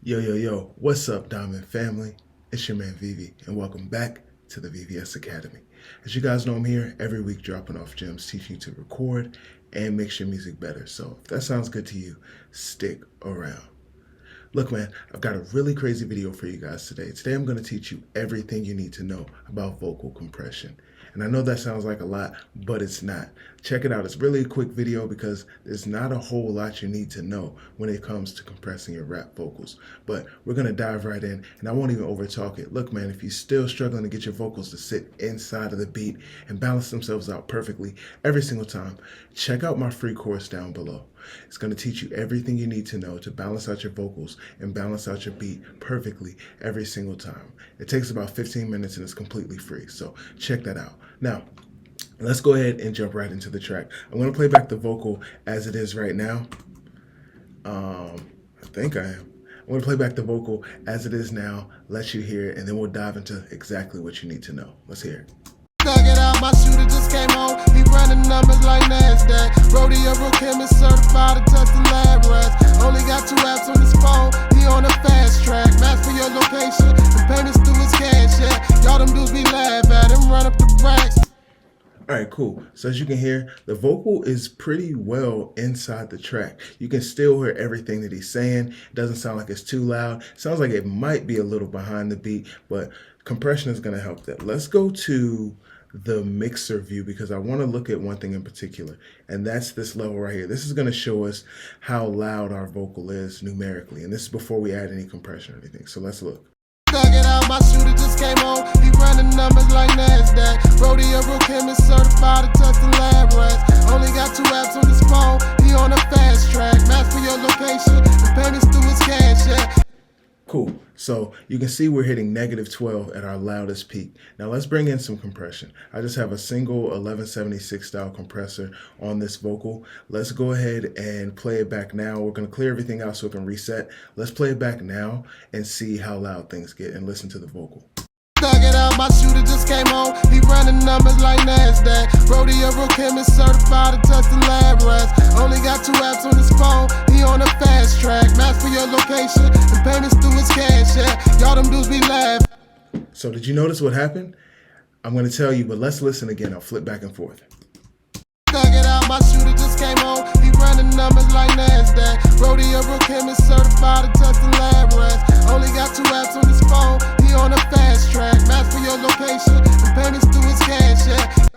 Yo, yo, yo, what's up, Diamond family? It's your man Vivi, and welcome back to the VVS Academy. As you guys know, I'm here every week dropping off gems, teaching you to record and mix your music better. So if that sounds good to you, stick around. Look, man, I've got a really crazy video for you guys today. Today, I'm going to teach you everything you need to know about vocal compression. And I know that sounds like a lot, but it's not. Check it out. It's really a quick video because there's not a whole lot you need to know when it comes to compressing your rap vocals. But we're going to dive right in, and I won't even overtalk it. Look, man, if you're still struggling to get your vocals to sit inside of the beat and balance themselves out perfectly every single time, check out my free course down below. It's going to teach you everything you need to know to balance out your vocals and balance out your beat perfectly every single time. It takes about 15 minutes and it's completely free. So check that out. Now, let's go ahead and jump right into the track. I'm going to play back the vocal as it is right now. I think I am. I'm going to play back the vocal as it is now, let you hear it, and then we'll dive into exactly what you need to know. Let's hear it. Thug it out, my shooter just came home. He running numbers like NASDAQ. Rodeo real chemist certified to test the lab rats. Only got 2 apps on his phone. He on a fast track. Match for your location and payments through his cash app. Y'all them dudes be laugh at him, run up the racks. All right, cool. So as you can hear, the vocal is pretty well inside the track. You can still hear everything that he's saying. It doesn't sound like it's too loud. It sounds like it might be a little behind the beat, but compression is going to help that. Let's go to the mixer view because I want to look at one thing in particular, and that's this level right here. This is going to show us how loud our vocal is numerically, and this is before we add any compression or anything. So let's look. Thug it out, my shooter just came home. He running numbers like NASDAQ. Rodeo real chemist certified to test the lab rats. Only got 2 apps on his phone. He on a fast track. Match for your location and payments through his cash app. Cool. So you can see we're hitting -12 at our loudest peak. Now let's bring in some compression. I just have a single 1176 style compressor on this vocal. Let's go ahead and play it back now. We're going to clear everything out so it can reset. Let's play it back now and see how loud things get and listen to the vocal. Thug it out, my shooter just came home. He running numbers like NASDAQ. Rodeo real chemist certified to test the lab rats. Only got 2 apps on his phone. He on a fast track. Match for your location and payments through his cash app. Y'all them dudes be laughing. So did you notice what happened? I'm going to tell you, but let's listen again. I'll flip back and forth. Thug it out, my shooter just came home. He running numbers like NASDAQ. Rodeo real chemist certified to test the lab rats. Only got 2 apps on his phone. He on a fast track. Match for your location and payments through his cash app.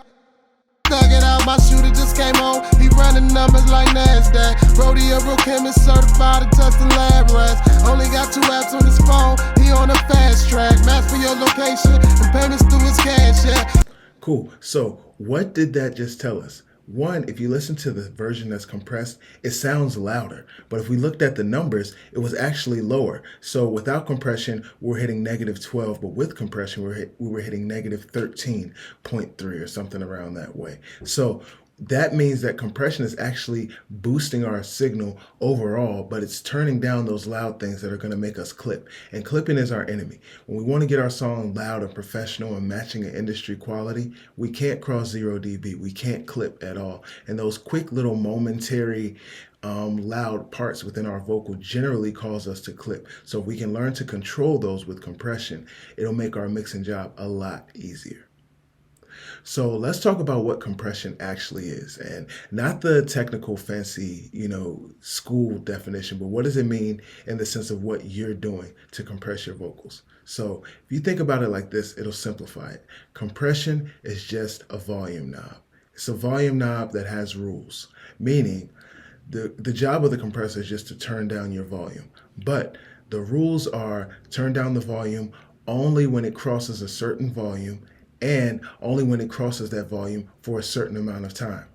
Thug it out, my shooter just came home. He running numbers like NASDAQ. Rodeo real chemist certified to test the lab rats. Only got 2 apps on his phone. He on a fast track. Match for your location and payments through his cash app. Cool. So what did that just tell us? One, if you listen to the version that's compressed, it sounds louder. But if we looked at the numbers, it was actually lower. So without compression, we're hitting -12, but with compression, we were hitting -13.3 or something around that way. So that means that compression is actually boosting our signal overall, but it's turning down those loud things that are going to make us clip. And clipping is our enemy. When we want to get our song loud and professional and matching an industry quality, we can't cross 0 dB. We can't clip at all. And those quick little momentary loud parts within our vocal generally cause us to clip. So if we can learn to control those with compression, it'll make our mixing job a lot easier. So let's talk about what compression actually is, and not the technical fancy, school definition, but what does it mean in the sense of what you're doing to compress your vocals. So if you think about it like this, it'll simplify it. Compression is just a volume knob. It's a volume knob that has rules, meaning the job of the compressor is just to turn down your volume. But the rules are turn down the volume only when it crosses a certain volume and only when it crosses that volume for a certain amount of time.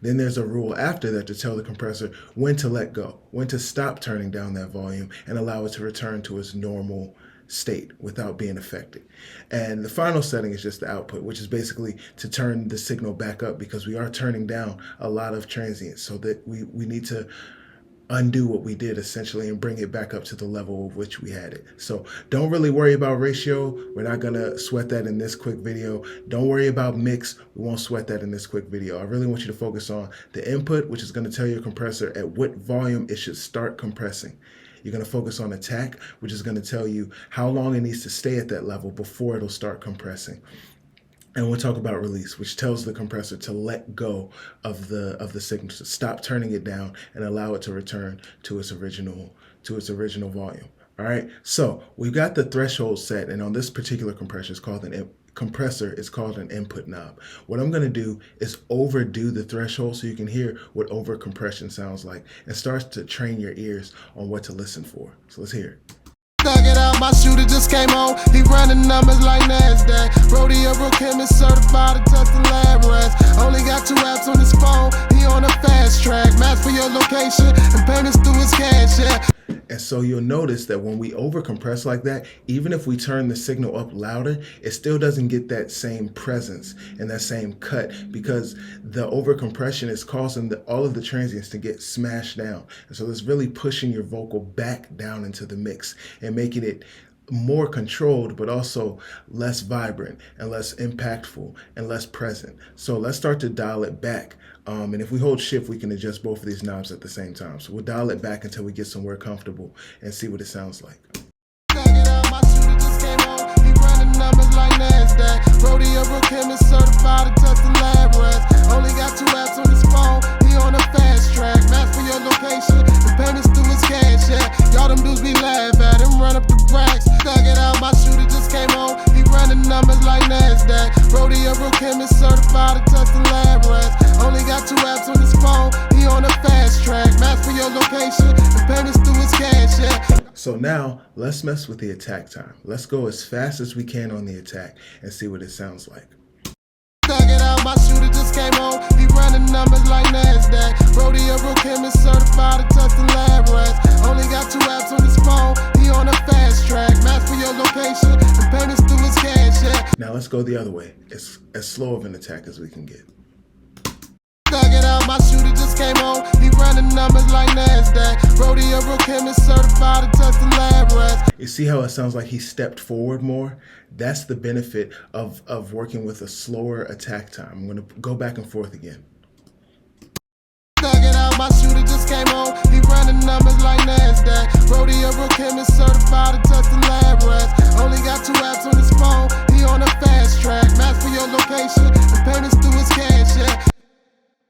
Then there's a rule after that to tell the compressor when to let go, when to stop turning down that volume and allow it to return to its normal state without being affected. And the final setting is just the output, which is basically to turn the signal back up because we are turning down a lot of transients, so that we need to undo what we did essentially and bring it back up to the level of which we had it. So don't really worry about ratio. We're not gonna sweat that in this quick video. Don't worry about mix. We won't sweat that in this quick video. I really want you to focus on the input, which is gonna tell your compressor at what volume it should start compressing. You're going to focus on attack, which is going to tell you how long it needs to stay at that level before it'll start compressing. And we'll talk about release, which tells the compressor to let go of the signal, to stop turning it down and allow it to return to its original volume. All right. So we've got the threshold set, and on this particular compressor, it's called an input knob. What I'm going to do is overdo the threshold so you can hear what over compression sounds like, and starts to train your ears on what to listen for. So let's hear it. Thug it out, my shooter just came home. He running numbers like NASDAQ. Rodeo real chemist certified and testing lab rats. Only got 2 apps on his phone. He on a fast track. Match for your location and payments through his cash app. And so you'll notice that when we overcompress like that, even if we turn the signal up louder, it still doesn't get that same presence and that same cut, because the overcompression is causing all of the transients to get smashed down. And so it's really pushing your vocal back down into the mix and making it more controlled, but also less vibrant and less impactful and less present. So let's start to dial it back. And if we hold shift, we can adjust both of these knobs at the same time. So we'll dial it back until we get somewhere comfortable and see what it sounds like. Rodeo real chemist certified and testing lab rats. Only got 2 apps on his phone. He on a fast track. Match for your location and payments through his cash app. Y'all them dudes be laugh at him, run up the racks. Thug it out, my shooter just came home. He running numbers like NASDAQ. Rodeo real chemist certified and testing lab rats. Only got 2 apps on his phone. He on a fast track. Match for your location and payments through his cash app. So now let's mess with the attack time. Let's go as fast as we can on the attack and see what it sounds like. Thug it out, my shooter just came home. He running numbers like NASDAQ. Rodeo real chemist certified and testing lab rats. Only got 2 apps on his phone. He on a fast track. Match for your location and payments through his cash app. Now let's go the other way. It's as slow of an attack as we can get. Thug it out, my shooter just came home. He running numbers like NASDAQ. Rodeo real chemist certified and testing lab rats. You see how it sounds like he stepped forward more? That's the benefit of working with a slower attack time. I'm going to go back and forth again. Thug it out, my shooter just came home. He running numbers like NASDAQ. Rodeo real chemist certified and testing lab rats. Only got 2 apps on his phone. He on a fast track. Match for your location and payments through his cash app.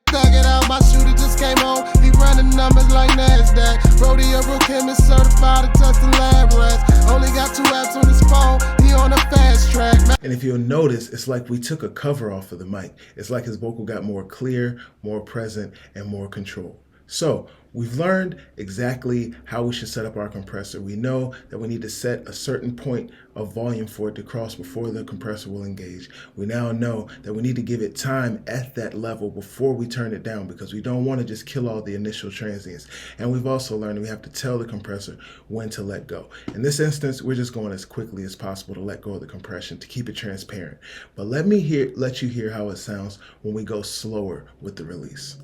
Thug it out, my shooter just came home. He running numbers like NASDAQ. Rodeo real chemist certified and testing lab rats. Only got 2 apps on his phone. He on a fast track. And if you'll notice, it's like we took a cover off of the mic. It's like his vocal got more clear, more present, and more controlled. So we've learned exactly how we should set up our compressor. We know that we need to set a certain point of volume for it to cross before the compressor will engage. We now know that we need to give it time at that level before we turn it down, because we don't want to just kill all the initial transients. And we've also learned that we have to tell the compressor when to let go. In this instance, we're just going as quickly as possible to let go of the compression to keep it transparent. But let you hear how it sounds when we go slower with the release.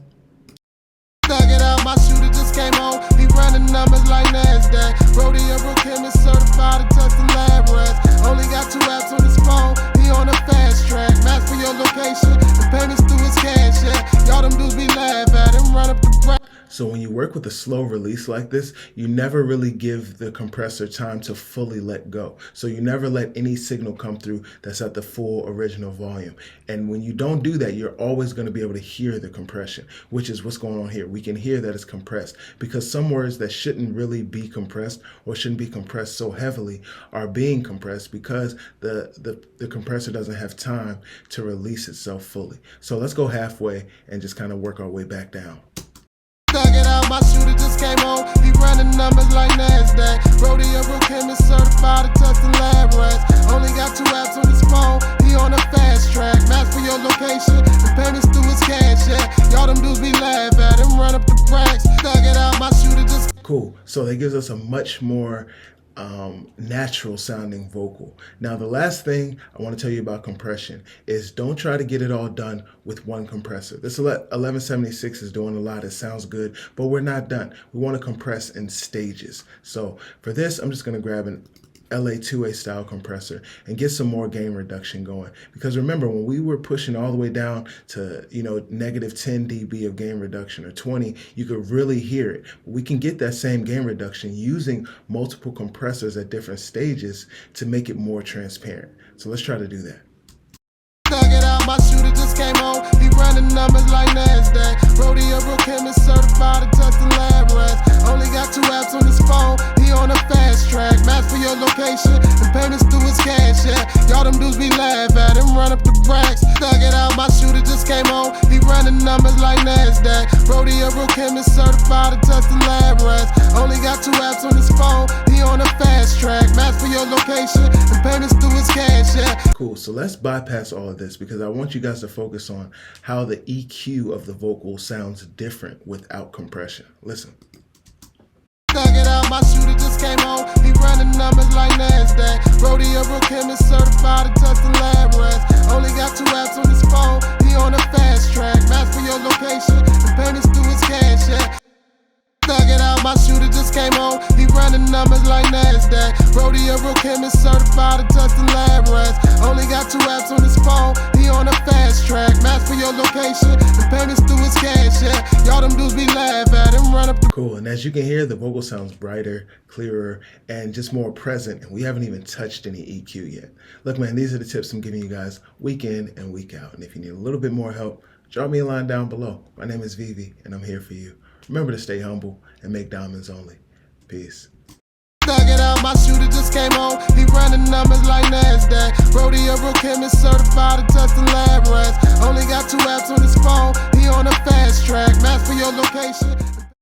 Thug it out, my shooter just came home. He running numbers like NASDAQ. Rodeo real chemist certified and testing lab rats. Only got 2 apps on his phone. He on a fast track. Match for your location and payments through his cash app. Y'all them dudes be laugh at him, run up the bracket. So when you work with a slow release like this, you never really give the compressor time to fully let go. So you never let any signal come through that's at the full original volume. And when you don't do that, you're always going to be able to hear the compression, which is what's going on here. We can hear that it's compressed because some words that shouldn't really be compressed or shouldn't be compressed so heavily are being compressed because the compressor doesn't have time to release itself fully. So let's go halfway and just kind of work our way back down. Thug it out, my shooter just came home. He running numbers like NASDAQ. Rodeo real chemist certified and testing lab rats. Only got 2 apps on his phone. He on a fast track. Match for your location and payments through his cash app. Y'all them dudes be laugh at him, run up the racks. Thug it out, my shooter just... Cool. So that gives us a much more natural sounding vocal. Now, the last thing I want to tell you about compression is don't try to get it all done with one compressor. This 1176 is doing a lot. It sounds good, but we're not done. We want to compress in stages. So for this, I'm just going to grab LA2A style compressor and get some more gain reduction going. Because remember, when we were pushing all the way down to, negative 10 dB of gain reduction or 20, you could really hear it. We can get that same gain reduction using multiple compressors at different stages to make it more transparent. So let's try to do that. Thug it out, my shooter just came home. He running numbers like NASDAQ. Rodeo real chemist certified and testing lab rats. Only got 2 apps on his phone. He on a fast track. Match for your location and payments through his cash app. Y'all them dudes be laugh at him, run up the bracks. Thug it out, my shooter just came home. He running numbers like NASDAQ. Rodeo real chemist certified and testing lab rats. Only got 2 apps on his phone. He on a fast track. Match for your location and payments through his cash app. Cool, so let's bypass all of this because I want you guys to focus on how the EQ of the vocal sounds different without compression. Listen. Thug it out, my shooter just came home. He running numbers like NASDAQ. Rodeo real chemist certified and testing lab rats. Only got 2 apps on his phone. He on a fast track. Match for your location and payments through his cash app. Thug it out, my shooter just came home. He running numbers like NASDAQ. Rodeo real chemist certified and testing lab rats. Only got 2 apps on his phone. He on a fast track. Match for your location and payments through his cash app. Y'all them dudes be laugh at him, run up the. Cool, and as you can hear, the vocal sounds brighter, clearer, and just more present, and we haven't even touched any EQ yet. Look, man, these are the tips I'm giving you guys week in and week out, and if you need a little bit more help, drop me a line down below. My name is Vivi, and I'm here for you. Remember to stay humble and make diamonds only. Peace. Thug it out, my shooter just came home. He running numbers like NASDAQ. Rodeo real chemist certified and testing lab rats. Only got 2 apps on